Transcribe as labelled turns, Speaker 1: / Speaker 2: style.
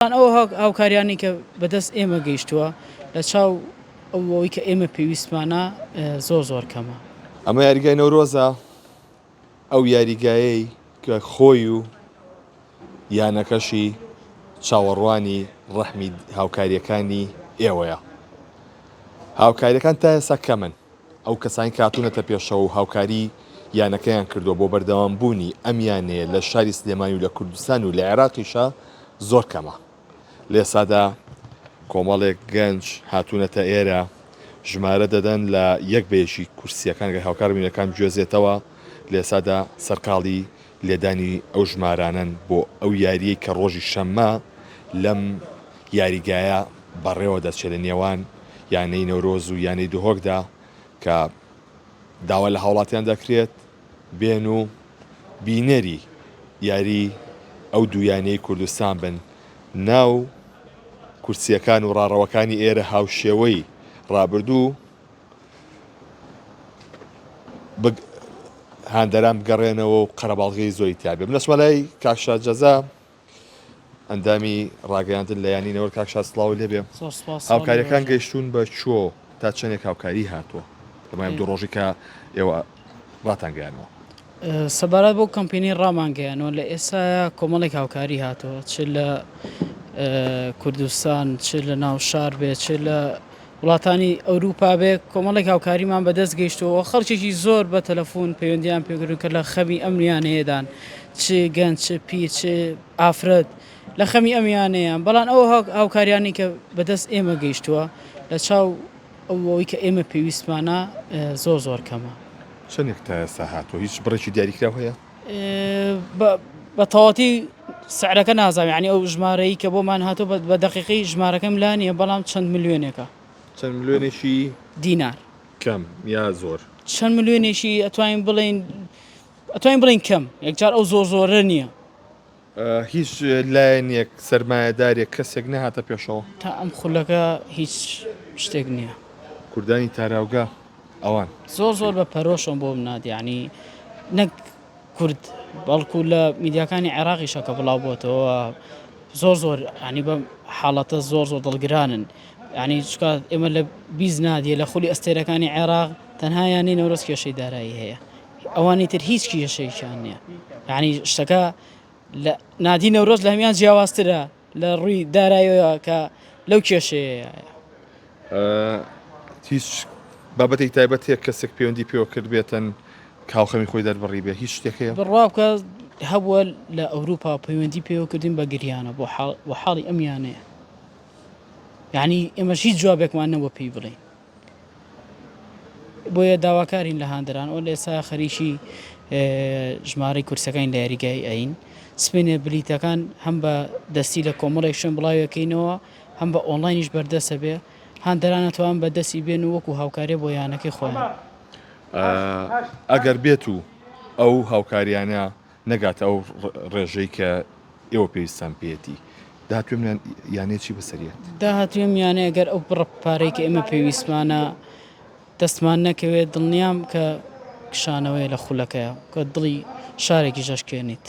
Speaker 1: ئەو کاریانی کە بەدەست ئێمە گەیشتووە لە چاو ئەوەی کە ئێمە پێویستمانە زۆر کەمە.
Speaker 2: ئەمە یاریگای نەورۆزە، ئەو یاریگایەی کە خۆی و یانەکەشی چاوەڕوانی ڕەحمی هاوکاریەکانی ئێوەیە. هاوکاریەکان تا ئێستا کەمن، ئەو کەسانی کاتوونەتە پێشەوە و هاوکاری یانەکەیان کردو بۆ بەردەوامبوونی ئەم یانەیە لە شاری سلێمانی و لە کوردستان و لە عێراقیشە زۆر کەمە. لێسادا کۆمەڵێک گەنج هاتوونەتە ئێرە ژمارە دەدەن لە یەک بێژی کورسیەکان کە هاوکار بینەکان گوێزێتەوە، لێسادا سەرقاڵی لێدانی ئەو ژمارانن بۆ ئەو یاریەی کە ڕۆژی شەممە لەم یاریگایە بەڕێوە دەچێت لە نێوان یانەی نەورۆز و یانەی دهۆکدا کە داوا لە هاوڵاتیان دەکرێت بێن و بینەری یاری ئەو دوویانەی کوردستان بن ناو کورسیەکان و ڕاڕەوەکانی ئێرە هاوشێوەی ڕابردوو هاندەران بگەڕێنەوە و قەرەباڵغی زۆری تیابێ. بنەچمەلای کاکشا جەزا ئەندامی ڕاگەیاندن لە یانی نەوەر کاکشا سڵاو لێبێ. هاوکاریەکان گەیشتون بە چۆ تا چەندێک هاوکاری هاتووە لەمایم دوو ڕۆژی کە ئێوە ڕاتانگەیانەوە؟
Speaker 1: سەبارەت بۆ کەمپینی ڕامانگەیانەوە لە ئێستا کۆمەڵێک هاوکاری هاتووە، چ لە کوردستان، چ لە ناو شار بێت، چ لە وڵاتانی ئەوروپا بێ کۆمەڵێک هاوکاریمان بەدەست گەیشتەوە. خەڵکێکی زۆر بە تەلەفۆن پەیوەندیان پێگرن کە لە خەمی ئەمیانەیەدان چ گەنج چ پیر چ ئافرەت لە خەمی ئەمیانەیان، بەڵام ئەو هاوکاریانی کە بەدەست ئێمە گەیشتووە لە چاو ئەوەی کە ئێمە پێویستمانە زۆر کەمە.
Speaker 2: چەندێک تا ئێستا هاتووە؟ هیچ بڕێکی دیاریکراو هەیە؟
Speaker 1: بە تەواتی سعرەکە نازانم، یعنی ئەو ژمارەی کە بۆمان هاتووە بە دەقیقی ژمارەکەم لا نییە، بەڵام چەند ملیۆنێکە.
Speaker 2: چەند ملیۆنێکی
Speaker 1: دینار
Speaker 2: کەم یا زۆر؟
Speaker 1: چەند ملیۆنێکی ئەتوانین بڵین کەم، یەکجار ئەو زۆرە نییە.
Speaker 2: هیچ لایەنێک سەرمایەدارێک کەسێک نەهاتە پێشەوە
Speaker 1: تا ئەم خولەکە هیچ شتێک نییە.
Speaker 2: کوردانی تاراوگا ئەوان
Speaker 1: زۆر بە پەرۆشم بۆ بنات، یعنی نەک کورد بەڵکو لە میدیاکانی عێراقیشە کە بڵاو بۆتەوە زۆر ینی بە حاڵەتە زۆر دڵگرانن. ینی چکات ئێمە لە بیز نادیە لە خولی ئەستێرەکانی عێراق تەنها یانی نەورۆز کێشەی دارایی هەیە، ئەوانی تر هیچ کێشەیەکیان نییە. یعنی شتەکە لە نادی نەورۆز لە هەمیان جیاوازترە لە ڕووی داراییەوە کە لەو کێشەیە.
Speaker 2: هیچ بابەتێک تایبەت هەیە کەسێک پەیوەندی پێوە کرد بێتن کاوخەمی خۆی دەربڕی بێ؟ هیچ شتێک هەیە؟
Speaker 1: بڕوا بکە هەبووە لە ئەوروپا پەیوەندی پێوە کردین بە گریانە بۆ حاڵی ئەمیانەیە، یعنی ئێمەش هیچ جوابێکمان نەبووە پێی بڵێن. بۆیە داواکارین لە هاندەران ئەو لە ئێستا خەریکی ژمارەی کورسەکانی لە یاریگای ئەین سپێنێ بلیتەکان هەم بە دەستی لە کۆمەڵێک شوێن بڵاوەکەینەوە هەم بە ئۆنلاینیش بەردەسە بێ، هاندەران ئەتوان بە دەستی بێن و وەکو هاوکارێ بۆ یانەکەی خۆیان.
Speaker 2: ئەگەر بێت و ئەو هاوکاریانە نەگاتە ئەو ڕێژەی کە ئێوە پێویستان پێێتی، داهاتوێن یانێکی بەسەریێت؟
Speaker 1: داهاتوێم یانێ ئەگەر ئەو بڕە پارەی کە ئێمە پێویستمانە دەستمان نەکەوێت، دڵنیام کە کشانەوەی لە خولەکەیە کە دڵی شارێکی ژەشکێنیت.